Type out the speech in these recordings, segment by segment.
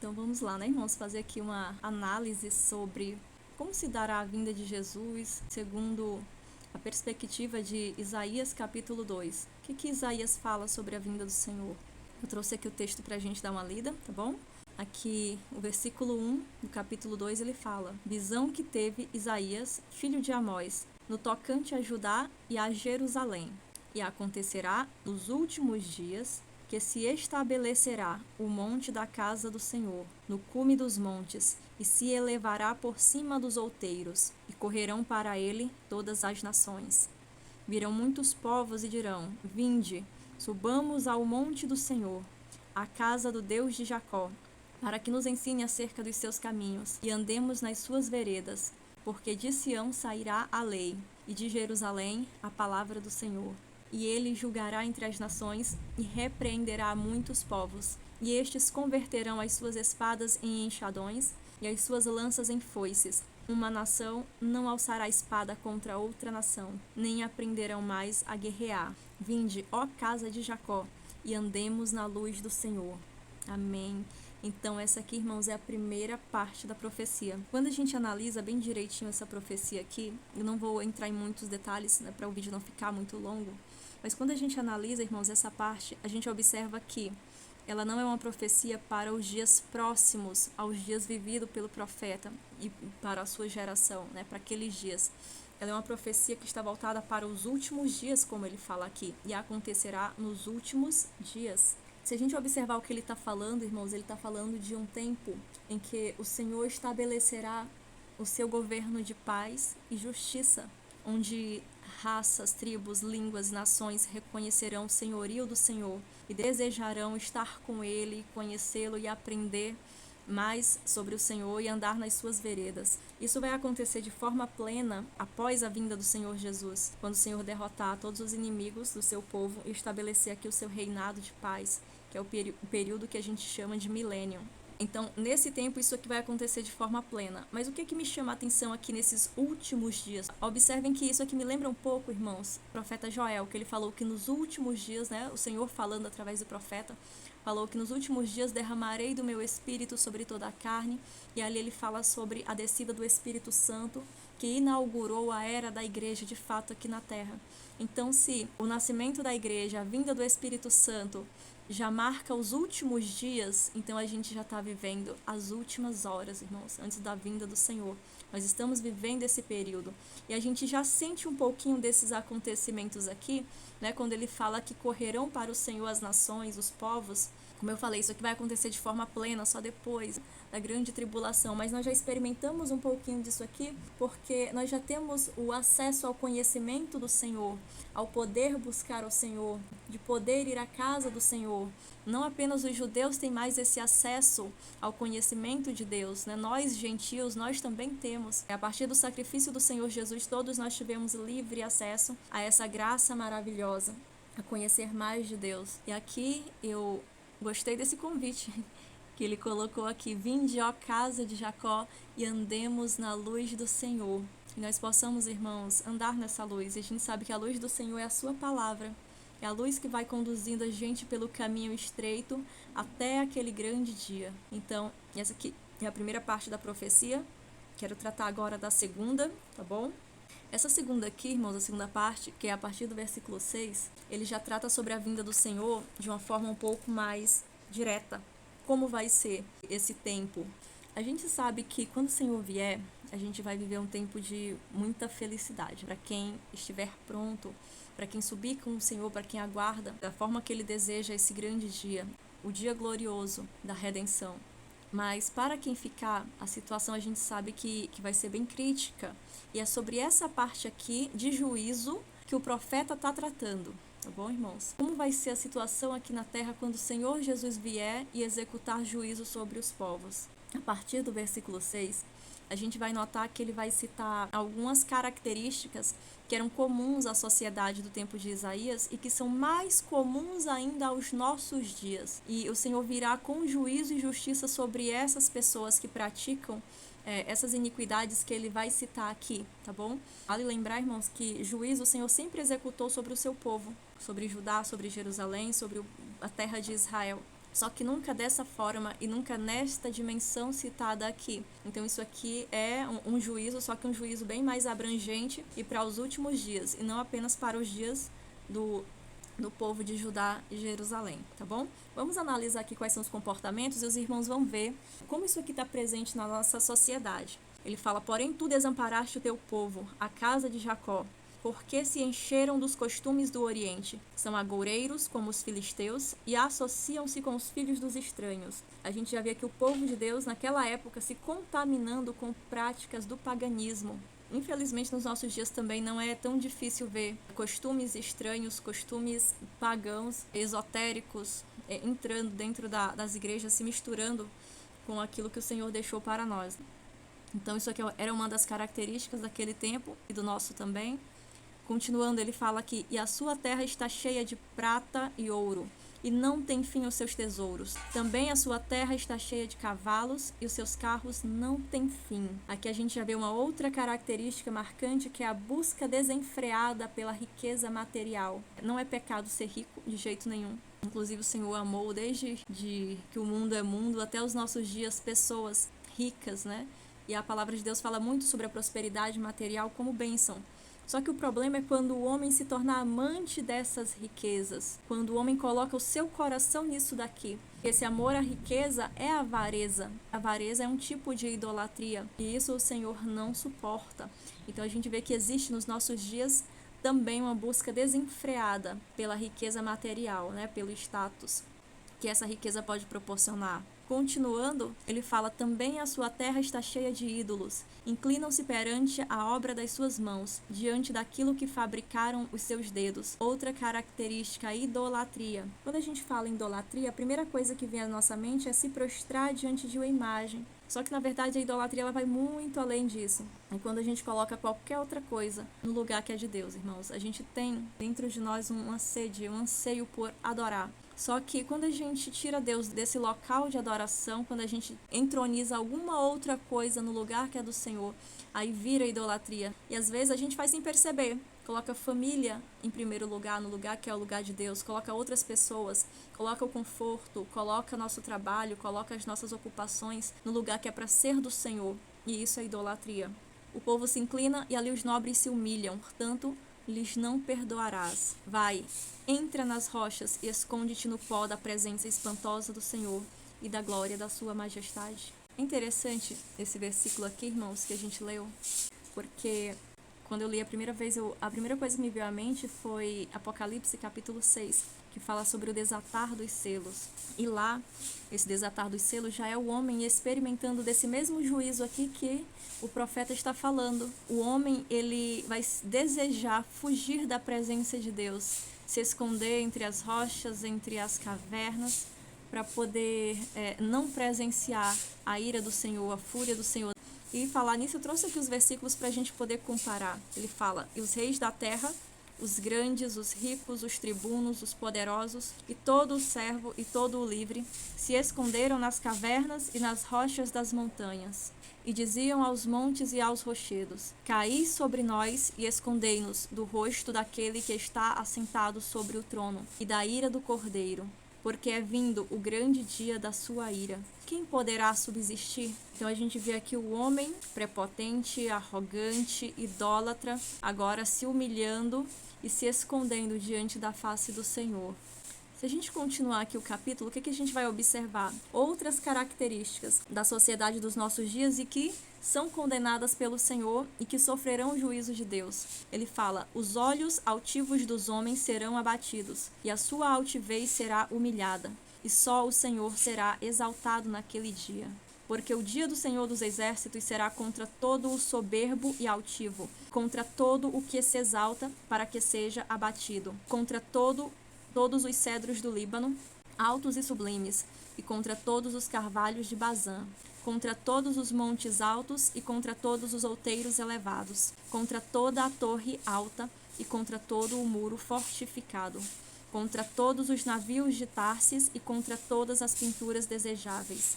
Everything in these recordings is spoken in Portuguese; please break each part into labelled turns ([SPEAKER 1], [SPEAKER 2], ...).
[SPEAKER 1] Então vamos lá, né, irmãos, fazer aqui uma análise sobre como se dará a vinda de Jesus segundo a perspectiva de Isaías capítulo 2. O que Isaías fala sobre a vinda do Senhor? Eu trouxe aqui o texto para a gente dar uma lida, tá bom? Aqui, o versículo 1 do capítulo 2, ele fala: Visão que teve Isaías, filho de Amós, no tocante a Judá e a Jerusalém. E acontecerá nos últimos dias que se estabelecerá o monte da casa do Senhor, no cume dos montes, e se elevará por cima dos outeiros, e correrão para ele todas as nações. Virão muitos povos e dirão: Vinde, subamos ao monte do Senhor, à casa do Deus de Jacó, para que nos ensine acerca dos seus caminhos, e andemos nas suas veredas, porque de Sião sairá a lei, e de Jerusalém a palavra do Senhor. E ele julgará entre as nações e repreenderá muitos povos. E estes converterão as suas espadas em enxadões e as suas lanças em foices. Uma nação não alçará espada contra outra nação, nem aprenderão mais a guerrear. Vinde, ó casa de Jacó, e andemos na luz do Senhor. Amém. Então essa aqui, irmãos, é a primeira parte da profecia. Quando a gente analisa bem direitinho essa profecia aqui, eu não vou entrar em muitos detalhes, né, para o vídeo não ficar muito longo, mas quando a gente analisa, irmãos, essa parte, a gente observa que ela não é uma profecia para os dias próximos aos dias vividos pelo profeta e para a sua geração, né, para aqueles dias. Ela é uma profecia que está voltada para os últimos dias, como ele fala aqui, e acontecerá nos últimos dias. Se a gente observar o que ele está falando, irmãos, ele está falando de um tempo em que o Senhor estabelecerá o seu governo de paz e justiça, onde raças, tribos, línguas, nações reconhecerão o senhorio do Senhor e desejarão estar com ele, conhecê-lo e aprender mais sobre o Senhor e andar nas suas veredas. Isso vai acontecer de forma plena após a vinda do Senhor Jesus, quando o Senhor derrotar todos os inimigos do seu povo e estabelecer aqui o seu reinado de paz, que é o período que a gente chama de milênio. Então, nesse tempo, isso aqui vai acontecer de forma plena. Mas o que me chama a atenção aqui nesses últimos dias? Observem que isso aqui me lembra um pouco, irmãos, o profeta Joel, que ele falou que nos últimos dias, né, o Senhor falando através do profeta, falou que nos últimos dias derramarei do meu Espírito sobre toda a carne. E ali ele fala sobre a descida do Espírito Santo, que inaugurou a era da igreja de fato aqui na terra. Então, se o nascimento da igreja, a vinda do Espírito Santo, já marca os últimos dias, então a gente já está vivendo as últimas horas, irmãos, antes da vinda do Senhor. Nós estamos vivendo esse período. E a gente já sente um pouquinho desses acontecimentos aqui, né? Quando ele fala que correrão para o Senhor as nações, os povos. Como eu falei, isso aqui vai acontecer de forma plena só depois da grande tribulação, mas nós já experimentamos um pouquinho disso aqui, porque nós já temos o acesso ao conhecimento do Senhor, ao poder buscar o Senhor, de poder ir à casa do Senhor. Não apenas os judeus têm mais esse acesso ao conhecimento de Deus, né? Nós, gentios, nós também temos. A partir do sacrifício do Senhor Jesus, todos nós tivemos livre acesso a essa graça maravilhosa, a conhecer mais de Deus. E aqui eu gostei desse convite que ele colocou aqui: vinde, ó casa de Jacó, e andemos na luz do Senhor. Que nós possamos, irmãos, andar nessa luz. E a gente sabe que a luz do Senhor é a sua palavra. É a luz que vai conduzindo a gente pelo caminho estreito até aquele grande dia. Então, essa aqui é a primeira parte da profecia. Quero tratar agora da segunda, tá bom? Essa segunda aqui, irmãos, a segunda parte, que é a partir do versículo 6, ele já trata sobre a vinda do Senhor de uma forma um pouco mais direta. Como vai ser esse tempo? A gente sabe que quando o Senhor vier, a gente vai viver um tempo de muita felicidade. Para quem estiver pronto, para quem subir com o Senhor, para quem aguarda, da forma que Ele deseja esse grande dia, o dia glorioso da redenção. Mas para quem ficar, a situação a gente sabe que vai ser bem crítica. E é sobre essa parte aqui de juízo que o profeta está tratando. Tá bom, irmãos? Como vai ser a situação aqui na terra quando o Senhor Jesus vier e executar juízo sobre os povos? A partir do versículo 6, a gente vai notar que ele vai citar algumas características que eram comuns à sociedade do tempo de Isaías e que são mais comuns ainda aos nossos dias. E o Senhor virá com juízo e justiça sobre essas pessoas que praticam essas iniquidades que ele vai citar aqui, tá bom? Vale lembrar, irmãos, que juízo o Senhor sempre executou sobre o seu povo, sobre Judá, sobre Jerusalém, sobre a terra de Israel. só que nunca dessa forma e nunca nesta dimensão citada aqui. Então isso aqui é um juízo, só que um juízo bem mais abrangente e para os últimos dias, e não apenas para os dias do povo de Judá e Jerusalém, tá bom? Vamos analisar aqui quais são os comportamentos e os irmãos vão ver como isso aqui está presente na nossa sociedade. Ele fala, porém tu desamparaste o teu povo, a casa de Jacó, porque se encheram dos costumes do Oriente. São agoureiros como os filisteus e associam-se com os filhos dos estranhos. A gente já vê que o povo de Deus naquela época se contaminando com práticas do paganismo. Infelizmente, nos nossos dias também não é tão difícil ver costumes estranhos, costumes pagãos, esotéricos, entrando dentro das igrejas, se misturando com aquilo que o Senhor deixou para nós. Então, isso aqui era uma das características daquele tempo e do nosso também. Continuando, ele fala aqui, e a sua terra está cheia de prata e ouro, e não tem fim os seus tesouros. Também a sua terra está cheia de cavalos, e os seus carros não têm fim. Aqui a gente já vê uma outra característica marcante, que é a busca desenfreada pela riqueza material. Não é pecado ser rico, de jeito nenhum. Inclusive o Senhor amou desde que o mundo é mundo até os nossos dias pessoas ricas, né? E a palavra de Deus fala muito sobre a prosperidade material como bênção. Só que o problema é quando o homem se torna amante dessas riquezas, quando o homem coloca o seu coração nisso daqui. Esse amor à riqueza é avareza. A avareza é um tipo de idolatria e isso o Senhor não suporta. Então a gente vê que existe nos nossos dias também uma busca desenfreada pela riqueza material, né, pelo status que essa riqueza pode proporcionar. Continuando, ele fala, também a sua terra está cheia de ídolos. Inclinam-se perante a obra das suas mãos, diante daquilo que fabricaram os seus dedos. Outra característica, a idolatria. Quando a gente fala em idolatria, a primeira coisa que vem à nossa mente é se prostrar diante de uma imagem. Só que, na verdade, a idolatria ela vai muito além disso. É quando a gente coloca qualquer outra coisa no lugar que é de Deus, irmãos. A gente tem dentro de nós uma sede, um anseio por adorar. Só que quando a gente tira Deus desse local de adoração, quando a gente entroniza alguma outra coisa no lugar que é do Senhor, aí vira idolatria. E às vezes a gente faz sem perceber. Coloca a família em primeiro lugar, no lugar que é o lugar de Deus. Coloca outras pessoas, coloca o conforto, coloca nosso trabalho, coloca as nossas ocupações no lugar que é para ser do Senhor. E isso é idolatria. O povo se inclina e ali os nobres se humilham. Portanto, lhes não perdoarás. Vai, entra nas rochas e esconde-te no pó da presença espantosa do Senhor e da glória da sua majestade. É interessante esse versículo aqui, irmãos, que a gente leu, porque quando eu li a primeira vez, a primeira coisa que me veio à mente foi Apocalipse capítulo 6, que fala sobre o desatar dos selos. E lá, esse desatar dos selos já é o homem experimentando desse mesmo juízo aqui que o profeta está falando. O homem, ele vai desejar fugir da presença de Deus, se esconder entre as rochas, entre as cavernas, para poder não presenciar a ira do Senhor, a fúria do Senhor. E falar nisso, eu trouxe aqui os versículos para a gente poder comparar. Ele fala, e os reis da terra, os grandes, os ricos, os tribunos, os poderosos, e todo o servo e todo o livre, se esconderam nas cavernas e nas rochas das montanhas. E diziam aos montes e aos rochedos, caí sobre nós e escondei-nos do rosto daquele que está assentado sobre o trono, e da ira do Cordeiro. Porque é vindo o grande dia da sua ira. Quem poderá subsistir? Então a gente vê aqui o homem prepotente, arrogante, idólatra, agora se humilhando e se escondendo diante da face do Senhor. Se a gente continuar aqui o capítulo, o que a gente vai observar? Outras características da sociedade dos nossos dias e que são condenadas pelo Senhor e que sofrerão o juízo de Deus. Ele fala, os olhos altivos dos homens serão abatidos, e a sua altivez será humilhada, e só o Senhor será exaltado naquele dia. Porque o dia do Senhor dos Exércitos será contra todo o soberbo e altivo, contra todo o que se exalta para que seja abatido, contra todos os cedros do Líbano, altos e sublimes, e contra todos os carvalhos de Bazã, contra todos os montes altos e contra todos os outeiros elevados, contra toda a torre alta e contra todo o muro fortificado, contra todos os navios de Tarsis e contra todas as pinturas desejáveis.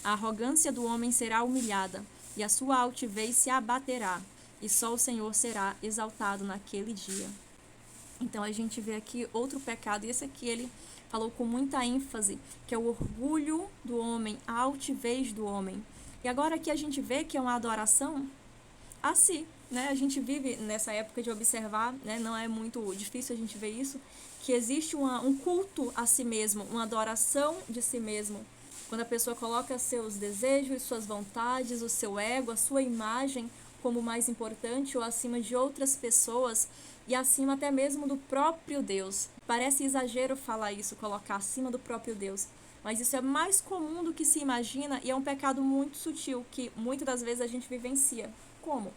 [SPEAKER 1] A arrogância do homem será humilhada, e a sua altivez se abaterá, e só o Senhor será exaltado naquele dia. Então a gente vê aqui outro pecado, e esse aqui ele falou com muita ênfase, que é o orgulho do homem, a altivez do homem. E agora aqui a gente vê que é uma adoração a si, né? A gente vive nessa época de observar, né? Não é muito difícil a gente ver isso, que existe um culto a si mesmo, uma adoração de si mesmo. Quando a pessoa coloca seus desejos, suas vontades, o seu ego, a sua imagem como mais importante ou acima de outras pessoas e acima até mesmo do próprio Deus. Parece exagero falar isso, colocar acima do próprio Deus, mas isso é mais comum do que se imagina e é um pecado muito sutil que muitas das vezes a gente vivencia. Como?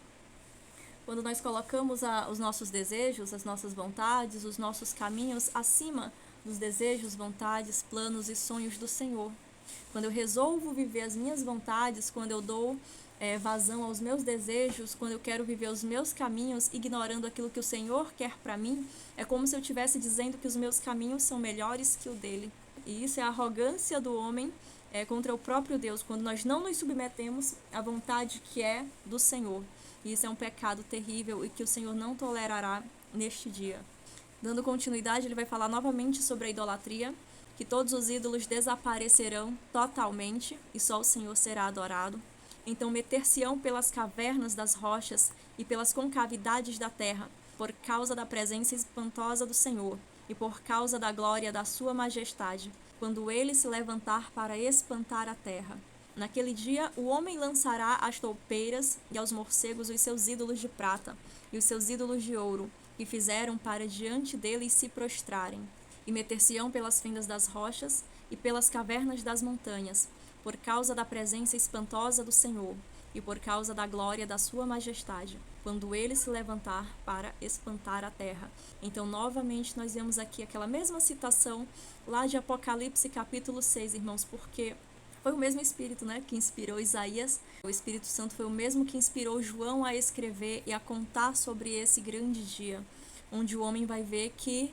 [SPEAKER 1] Quando nós colocamos os nossos desejos, as nossas vontades, os nossos caminhos acima dos desejos, vontades, planos e sonhos do Senhor. Quando eu resolvo viver as minhas vontades, quando eu dou vazão aos meus desejos, quando eu quero viver os meus caminhos, ignorando aquilo que o Senhor quer para mim, é como se eu estivesse dizendo que os meus caminhos são melhores que o dele. E isso é a arrogância do homem contra o próprio Deus, quando nós não nos submetemos à vontade que é do Senhor. E isso é um pecado terrível e que o Senhor não tolerará neste dia. Dando continuidade, ele vai falar novamente sobre a idolatria, que todos os ídolos desaparecerão totalmente e só o Senhor será adorado. Então meter-se-ão pelas cavernas das rochas e pelas concavidades da terra, por causa da presença espantosa do Senhor e por causa da glória da sua majestade, quando ele se levantar para espantar a terra. Naquele dia o homem lançará às toupeiras e aos morcegos os seus ídolos de prata e os seus ídolos de ouro, que fizeram para diante dele se prostrarem. E meter-se-ão pelas fendas das rochas e pelas cavernas das montanhas, por causa da presença espantosa do Senhor, e por causa da glória da sua majestade, quando ele se levantar para espantar a terra. Então, novamente, nós vemos aqui aquela mesma citação lá de Apocalipse capítulo 6, irmãos, porque foi o mesmo Espírito, né, que inspirou Isaías. O Espírito Santo foi o mesmo que inspirou João a escrever e a contar sobre esse grande dia, onde o homem vai ver que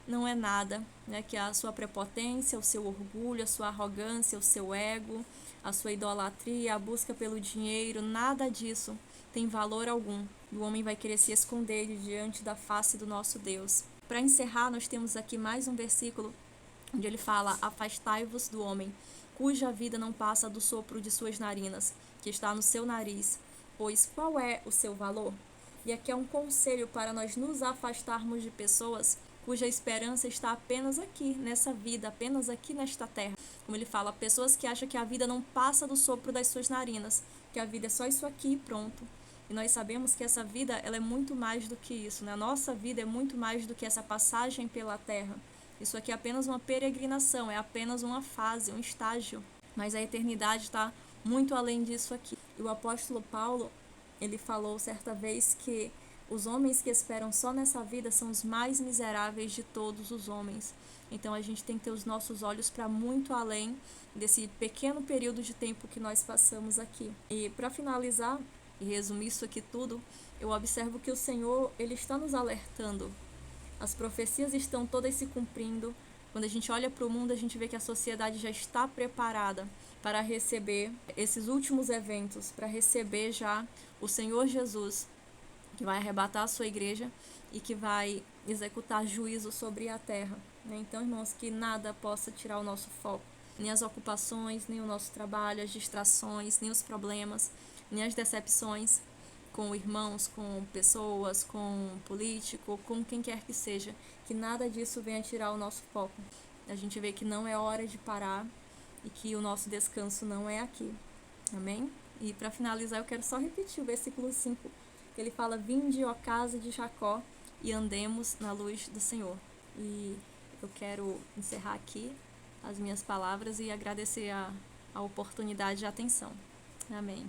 [SPEAKER 1] não é nada, né? Que a sua prepotência, o seu orgulho, a sua arrogância, o seu ego, a sua idolatria, a busca pelo dinheiro, nada disso tem valor algum. E o homem vai querer se esconder diante da face do nosso Deus. Para encerrar, nós temos aqui mais um versículo onde ele fala: afastai-vos do homem, cuja vida não passa do sopro de suas narinas, que está no seu nariz, pois qual é o seu valor? E aqui é um conselho para nós nos afastarmos de pessoas cuja esperança está apenas aqui, nessa vida, apenas aqui nesta terra. Como ele fala, pessoas que acham que a vida não passa do sopro das suas narinas, que a vida é só isso aqui e pronto. E nós sabemos que essa vida, ela é muito mais do que isso, né? A nossa vida é muito mais do que essa passagem pela terra. Isso aqui é apenas uma peregrinação, é apenas uma fase, um estágio. Mas a eternidade está muito além disso aqui. E o apóstolo Paulo, ele falou certa vez que os homens que esperam só nessa vida são os mais miseráveis de todos os homens. Então a gente tem que ter os nossos olhos para muito além desse pequeno período de tempo que nós passamos aqui. E para finalizar e resumir isso aqui tudo, eu observo que o Senhor, ele está nos alertando. As profecias estão todas se cumprindo. Quando a gente olha para o mundo, a gente vê que a sociedade já está preparada para receber esses últimos eventos, para receber já o Senhor Jesus, que vai arrebatar a sua igreja e que vai executar juízo sobre a terra. Então, irmãos, que nada possa tirar o nosso foco, nem as ocupações, nem o nosso trabalho, as distrações, nem os problemas, nem as decepções com irmãos, com pessoas, com político, com quem quer que seja, que nada disso venha tirar o nosso foco. A gente vê que não é hora de parar e que o nosso descanso não é aqui. Amém? E para finalizar, eu quero só repetir o versículo 5, que ele fala: vinde, ó casa de Jacó, e andemos na luz do Senhor. E eu quero encerrar aqui as minhas palavras e agradecer a oportunidade de atenção. Amém.